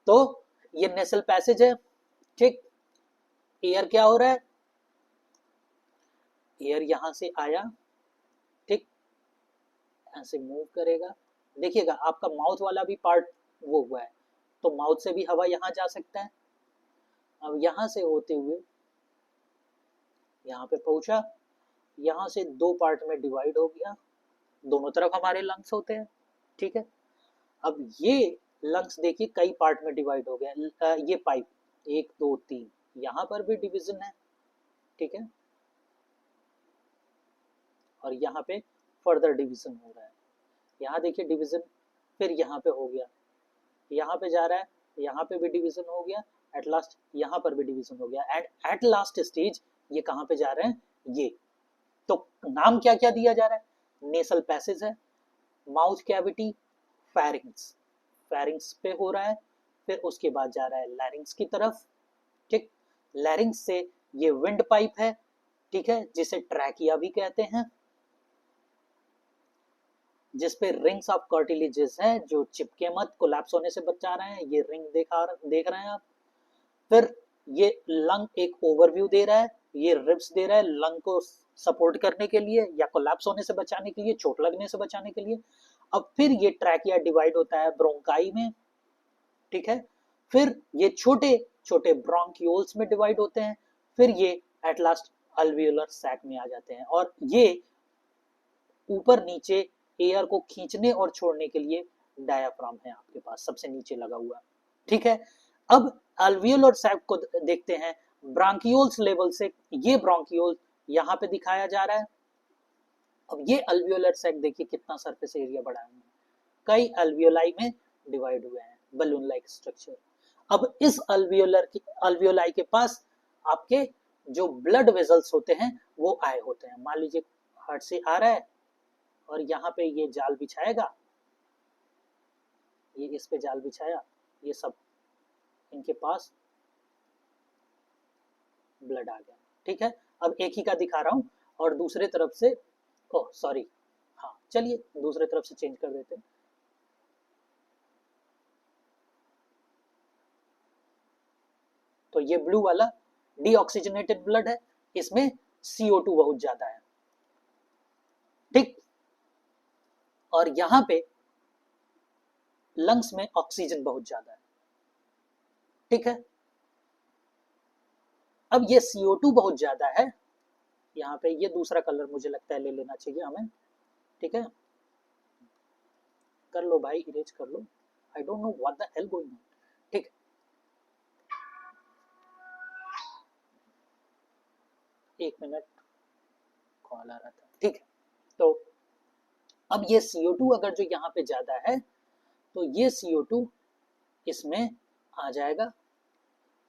तो ये नेसल पैसेज है, ठीक। एयर क्या हो रहा है, एयर यहां से आया, ठीक, ऐसे मूव करेगा। देखिएगा आपका माउथ वाला भी पार्ट वो हुआ है, तो माउथ से भी हवा यहां जा सकता है। अब यहां से होते हुए यहाँ पे पहुंचा, यहाँ से दो पार्ट में डिवाइड हो गया, दोनों तरफ हमारे लंग्स होते हैं, ठीक है। अब ये लंग्स देखिए कई पार्ट में डिवाइड हो गया, ये पाइप 1 2 3, यहाँ पर भी डिवीजन है, ठीक है, और यहाँ पे फर्दर डिवीजन हो रहा है, यहाँ देखिए डिवीजन, फिर यहाँ पे हो गया, यहाँ पे जा रहा है, यहाँ पे भी डिवीजन हो गया, एट लास्ट यहाँ पर भी डिवीजन हो गया, एंड एट लास्ट स्टेज ये कहाँ पे जा रहे हैं, ये तो नाम क्या क्या दिया जा रहा है, नेसल पैसेज है, माउथ कैविटी, फेरिंग्स, फेरिंग्स पे हो रहा है, फिर उसके बाद जा रहा है लैरिंग्स की तरफ, ठीक, लैरिंग्स से ये विंड पाइप है, ठीक है, जिसे ट्रैकिया भी कहते हैं, जिसपे रिंग्स ऑफ कार्टिलेजेस है जो चिपके मत, कोलैप्स होने से बचा रहे हैं, ये रिंग देख रहे हैं आप, फिर ये लंग एक ओवरव्यू दे रहा है, ये रिब्स दे रहा है लंग को सपोर्ट करने के लिए या कोलैप्स होने से बचाने के लिए, चोट लगने से बचाने के लिए। अब फिर ये ट्रैकिया डिवाइड होता है ब्रोंकाई में, ठीक है, फिर ये छोटे छोटे ब्रोंक्यूल्स में डिवाइड होते हैं, फिर ये एट लास्ट अल्वियोलर सैक में आ जाते हैं, और ये ऊपर नीचे एयर को खींचने और छोड़ने के लिए डायाफ्राम है आपके पास सबसे नीचे लगा हुआ, ठीक है। अब अल्वियोलर सैक को देखते हैं ब्रांकियोल्स लेवल से, ये ब्रोंकियोल यहाँ पे दिखाया जा रहा है। अब ये अल्वियोलर सैक देखिए कितना सरफेस एरिया बढ़ाया है, कई अल्वियोलाई में डिवाइड हुए हैं, बलून लाइक स्ट्रक्चर। अब इस अल्वियोलाई के पास आपके जो ब्लड वेजल्स होते हैं वो आए होते हैं, मान लीजिए हार्ट से आ रहा है और यहाँ पे ये जाल बिछाएगा, ये इस पे जाल बिछाया, ये सब इनके पास ब्लड आ गया, ठीक है। अब एक ही का दिखा रहा हूं और दूसरे तरफ से, ओह सॉरी, हाँ चलिए दूसरे तरफ से चेंज कर देते हैं। तो ये ब्लू वाला डीऑक्सीजनेटेड ब्लड है, इसमें CO2 बहुत ज्यादा है, ठीक, और यहां पे लंग्स में ऑक्सीजन बहुत ज्यादा है, ठीक है। अब ये CO2 बहुत ज्यादा है, यहाँ पे ये दूसरा कलर मुझे लगता है ले लेना चाहिए हमें, ठीक है, कर लो भाई, इरेज कर लो, I don't know what the hell going on, ठीक, एक मिनट कॉल आ रहा था, ठीक है। तो अब ये CO2 अगर जो यहाँ पे ज्यादा है तो ये CO2 इसमें आ जाएगा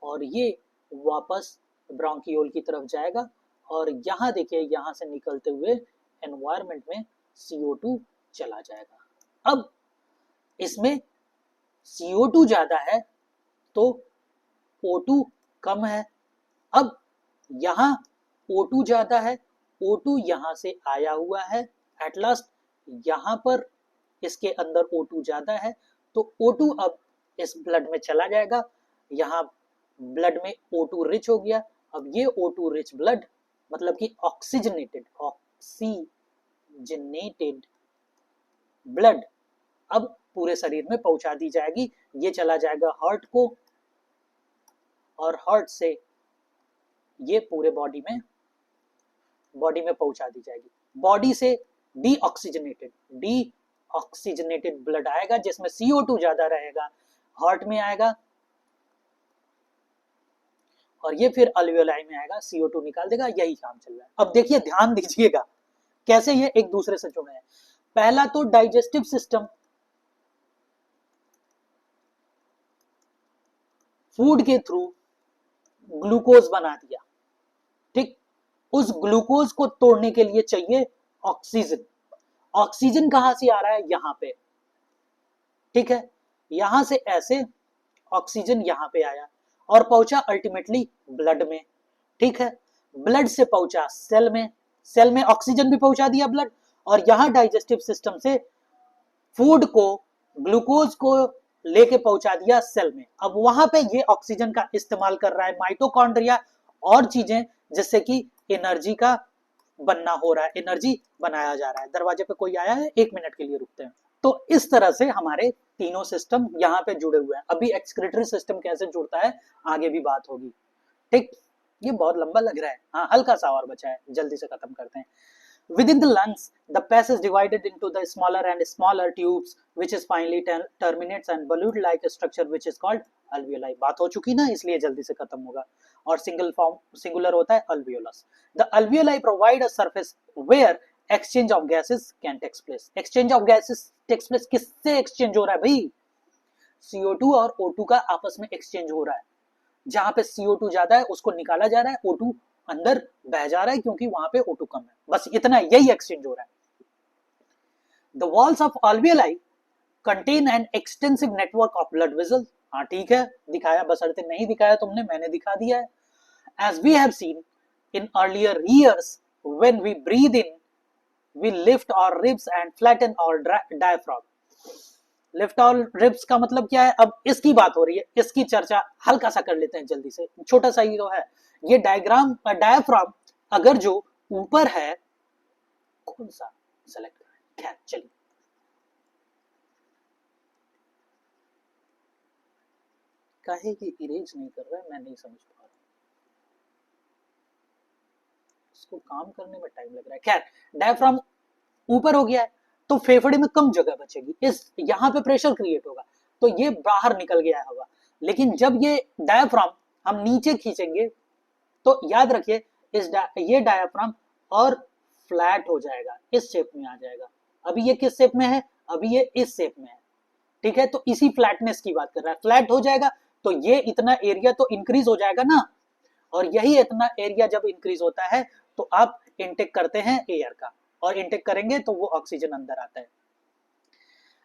और ये वापस ब्रोंकियोल की तरफ जाएगा, और यहाँ देखिए यहाँ से निकलते हुए एनवायरनमेंट में CO2 चला जाएगा। अब इसमें CO2 ज्यादा है तो O2 कम है, अब यहाँ O2 ज्यादा है, O2 यहाँ से आया हुआ है, एट लास्ट यहाँ पर इसके अंदर O2 ज्यादा है तो O2 अब इस ब्लड में चला जाएगा, यहाँ ब्लड में O2 रिच हो गया। अब ये O2 रिच ब्लड मतलब कि ऑक्सीजनेटेड ब्लड अब पूरे शरीर में पहुंचा दी जाएगी, ये चला जाएगा हार्ट को, और हार्ट से ये पूरे बॉडी में पहुंचा दी जाएगी। बॉडी से डीऑक्सीजनेटेड ब्लड आएगा जिसमें CO2 ज्यादा रहेगा, हार्ट में आएगा और ये फिर अल्वियोलाई में आएगा, CO2 निकाल देगा, यही काम चल रहा है। अब देखिए ध्यान दीजिएगा कैसे ये एक दूसरे से जुड़े हैं। पहला तो डाइजेस्टिव सिस्टम फूड के थ्रू ग्लूकोज बना दिया, ठीक, उस ग्लूकोज को तोड़ने के लिए चाहिए ऑक्सीजन। ऑक्सीजन कहां से आ रहा है, यहां पे, ठीक है, यहां से ऐसे ऑक्सीजन यहां पे आया और पहुंचा अल्टीमेटली ब्लड में, ठीक है, ब्लड से पहुंचा सेल में, सेल में ऑक्सीजन भी पहुंचा दिया ब्लड, और यहां डाइजेस्टिव सिस्टम से फूड को ग्लूकोज को लेके पहुंचा दिया सेल में। अब वहां पे ये ऑक्सीजन का इस्तेमाल कर रहा है माइटोकॉन्ड्रिया और चीजें, जिससे कि एनर्जी का बनना हो रहा है, एनर्जी बनाया जा रहा है। दरवाजे पे कोई आया है, 1 मिनट के लिए रुकते हैं। तो इस तरह से हमारे तीनों सिस्टम यहाँ पे जुड़े हुए हैं। अभी एक्सक्रीटरी सिस्टम कैसे जुड़ता है आगे भी बात होगी, ठीक, ये बहुत लंबा लग रहा है, हाँ हल्का सा और बचा है, जल्दी से खत्म करते हैं। Within the lungs, the pus is divided into the smaller and smaller tubes, which is finally terminates and balloon-like structure, which is called alveoli. बात हो चुकी ना, इसलिए जल्दी से खत्म होगा. और singular होता है alveolus. The alveoli provide a surface where exchange of gases can take place. Exchange of gases takes place. किससे exchange हो रहा है भाई? CO2 और O2 का आपस में exchange हो रहा है. जहां पे CO2 ज्यादा है उसको निकाला जा रहा है, O2 अंदर बह जा रहा है क्योंकि वहां पे O2 कम है. बस इतना, यही एक्सचेंज हो रहा है. The walls of alveoli contain an extensive network of blood vessels. हाँ ठीक है, दिखाया, बशर्ते नहीं दिखाया तुमने, मैंने दिखा दिया है. As we have seen in earlier years, when we breathe in, we lift our ribs and flatten our diaphragm. Lift और रिब्स का मतलब क्या है? अब इसकी बात हो रही है, इसकी चर्चा हल्का सा कर लेते हैं जल्दी से, छोटा सा ही तो है ये डायफ्राम अगर जो ऊपर है, कौन सा सेलेक्ट करें? खैर चलिए, काहे कि इरेज नहीं कर रहा है, मैं नहीं समझ पा रहा, इसको काम करने में टाइम लग रहा है. खैर, डायफ्राम ऊपर हो गया है तो फेफड़े में कम जगह बचेगी, इस यहाँ पे प्रेशर क्रिएट होगा तो ये बाहर निकल गया है हवा. लेकिन जब ये डायफ्राम हम नीचे खींचेंगे तो याद रखिए ये डायफ्राम और फ्लैट हो जाएगा, इस शेप में आ जाएगा. अभी ये किस शेप में है? अभी ये इस शेप में है, ठीक है. तो इसी फ्लैटनेस की बात कर रहा है. फ्लैट हो जाएगा तो ये इतना एरिया तो इंक्रीज हो जाएगा ना, और यही इतना एरिया जब इंक्रीज होता है तो आप इनटेक करते हैं एयर का, और इनटेक करेंगे तो वो ऑक्सीजन अंदर आता है.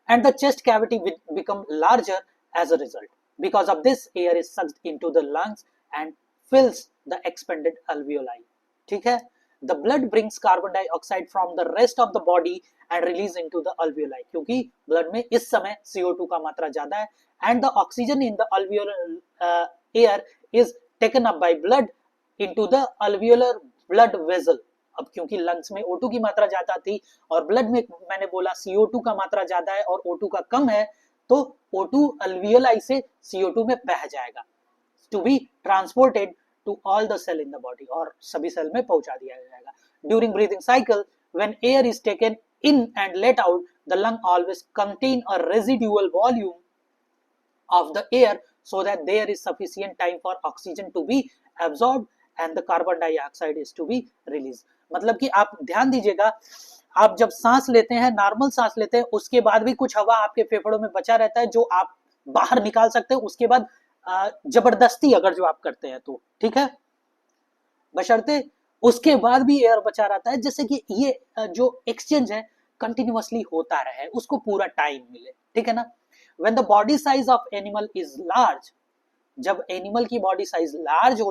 And the chest cavity will become larger as a result. Because of this, air is sucked into the lungs and fills the expanded alveoli. ठीक है? The blood brings carbon dioxide from the rest of the body and release into the alveoli. क्योंकि blood में इस समय CO2 का मात्रा ज्यादा है, and the oxygen in the alveolar air is taken up by blood into the alveolar blood vessel. अब क्योंकि लंग्स में O2 की मात्रा ज्यादा थी और ब्लड में मैंने बोला CO2 का मात्रा ज्यादा है और O2 का कम है, तो O2 अल्वियोलाई से CO2 में बह जाएगा, to be transported to all the cell in the body, और सभी सेल में पहुंचा दिया जाएगा. During breathing cycle, when air is taken in and let out, the lung always contain a residual volume of the air so that there is sufficient time for oxygen to be absorbed and the carbon dioxide is to be released. मतलब कि आप ध्यान दीजिएगा, आप जब सांस लेते हैं, नॉर्मल सांस लेते हैं, उसके बाद भी कुछ हवा आपके फेफड़ों में बचा रहता है जो आप बाहर निकाल सकते हैं. उसके बाद जबरदस्ती अगर जो आप करते हैं तो ठीक है, बशर्ते उसके बाद भी एयर बचा रहता है, जैसे कि ये जो एक्सचेंज है कंटिन्यूअसली होता रहे, उसको पूरा टाइम मिले, ठीक है ना. When the body size of animal is large, जब एनिमल की बॉडी साइज लार्ज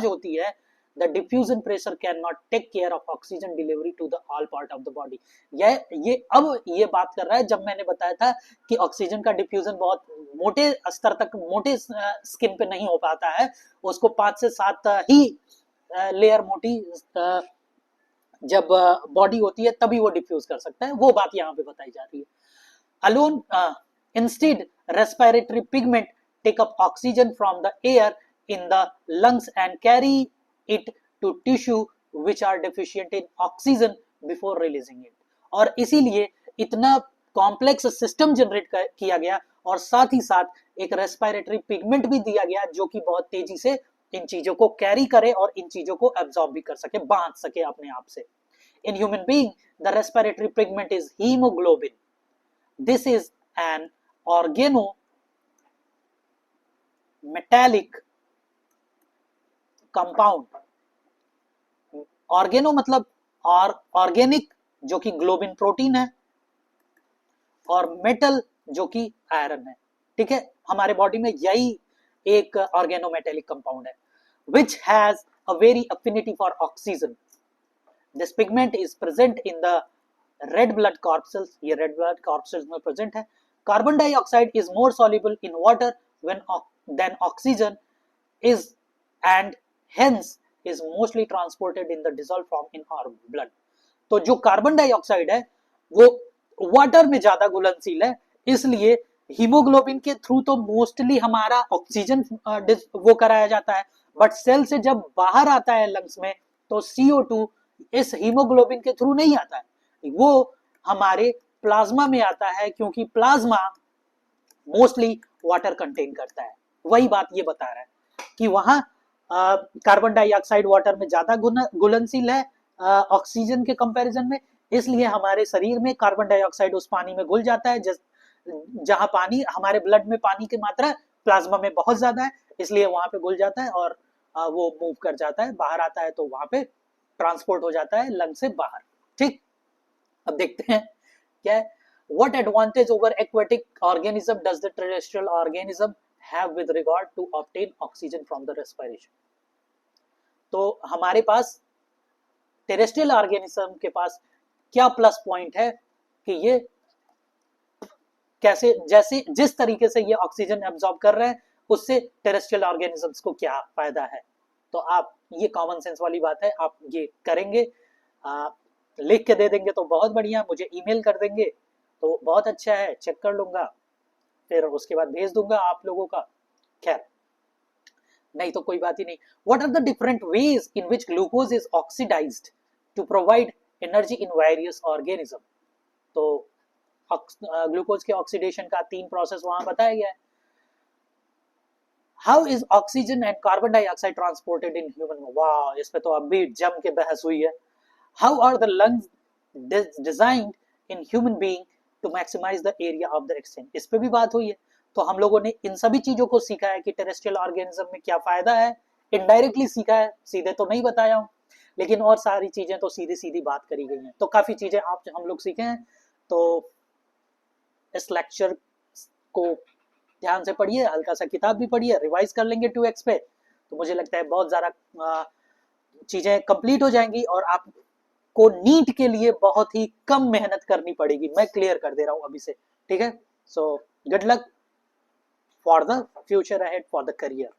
होती है, the diffusion pressure cannot take care of oxygen delivery to the all part of the body. ये बात कर रहा है जब मैंने बताया था कि ऑक्सीजन का डिफ्यूजन बहुत मोटे स्तर तक, मोटे स्किन पे नहीं हो पाता है, उसको 5 से 7 ही लेयर मोटी जब बॉडी होती है तभी वो डिफ्यूज कर सकता है, वो बात यहाँ पे बताई जा रही है. Alone, instead, respiratory pigment take up oxygen from the air in the lungs and carry it to tissue which are deficient in oxygen before releasing it. और इसीलिए इतना कॉम्प्लेक्स सिस्टम जनरेट किया गया और साथ ही साथ एक रेस्पिरेटरी पिगमेंट भी दिया गया जो कि बहुत तेजी से इन चीजों को कैरी करे और इन चीजों को एब्जॉर्ब भी कर सके, बांध सके अपने आप से. In human being, the respiratory pigment is hemoglobin. This is an organometallic compound. Organo मतलब ऑर्गेनिक जो कि ग्लोबिन प्रोटीन है, और मेटल जो कि आयरन है, ठीक है. हमारे बॉडी में यही एक ऑर्गेनोमेटेलिक कंपाउंड है, which has a very affinity for oxygen. This pigment is present in the red blood corpuscles. ये red blood corpuscles में present है. Carbon dioxide is more soluble in water than oxygen is, and hence is mostly transported in the dissolved form in our blood. तो जो carbon dioxide है वो water में ज्यादा घुलनशील है, इसलिए हीमोग्लोबिन के थ्रू तो मोस्टली हमारा ऑक्सीजन वो कराया जाता है, बट सेल से जब बाहर आता है लंग्स में तो CO2 इस हीमोग्लोबिन के थ्रू नहीं आता है, वो हमारे प्लाज्मा में आता है, क्योंकि प्लाज्मा मोस्टली वाटर कंटेन करता है। वही बात ये बता रहा है कि वहां कार्बन डाइऑक्साइड वाटर में ज्यादा घुलनशील है ऑक्सीजन के कंपैरिजन में, इसलिए हमारे शरीर में कार्बन डाइऑक्साइड उस पानी में घुल जाता है। जहां पानी, हमारे ब्लड में पानी की मात्रा प्लाज्मा में बहुत ज्यादा है, इसलिए वहां पे घुल जाता है और वो मूव कर जाता है, बाहर आता है तो वहां पे ट्रांसपोर्ट हो जाता है लंग से बाहर। ठीक, अब देखते हैं क्या है, what advantage over aquatic organism does the terrestrial organism have with regard to obtain oxygen from the respiration। तो हमारे पास टेरेस्ट्रियल ऑर्गेनिज्म के पास क्या प्लस पॉइंट है कि ये कैसे, जैसे जिस तरीके से ये ऑक्सीजन एब्जॉर्ब कर रहे हैं, उससे टेरेस्ट्रियल ऑर्गेनिजम्स को क्या फायदा है। तो आप, ये कॉमन सेंस वाली बात है, आप ये करेंगे, लिख के दे देंगे तो बहुत बढ़िया, मुझे ईमेल कर देंगे तो बहुत अच्छा है, चेक कर लूंगा, फिर उसके बाद भेज दूंगा आप लोगों का। खैर, नहीं तो कोई बात ही नहीं। What are the different ways in which glucose is oxidized to provide energy in various organism. तो ग्लूकोज के ऑक्सीडेशन का 3 प्रोसेस वहां बताया गया है। How is oxygen and carbon dioxide transported in human. वाह, इस पे तो अभी जम के बहस हुई है। How are the lungs designed in human being to maximize the area of the exchange. इस पे भी बात हुई है। तो हम लोगों ने इन सभी चीजों को सीखा है कि टेरेस्ट्रियल ऑर्गेनिज्म में क्या फायदा है, इनडायरेक्टली सीखा है, सीधे तो नहीं बताया हूं, लेकिन और सारी चीजें तो सीधी सीधी बात करी गई हैं। तो काफी चीजें आप हम लोग सीखे हैं। तो इस लेक्चर को ध्यान से पढ़िए, हल्का सा किताब भी पढ़िए, रिवाइज कर लेंगे 2x पे, तो मुझे लगता है बहुत ज्यादा चीजें कंप्लीट हो जाएंगी और आपको नीट के लिए बहुत ही कम मेहनत करनी पड़ेगी। मैं क्लियर कर दे रहा हूं अभी से, ठीक है। So good luck for the future ahead, for the career.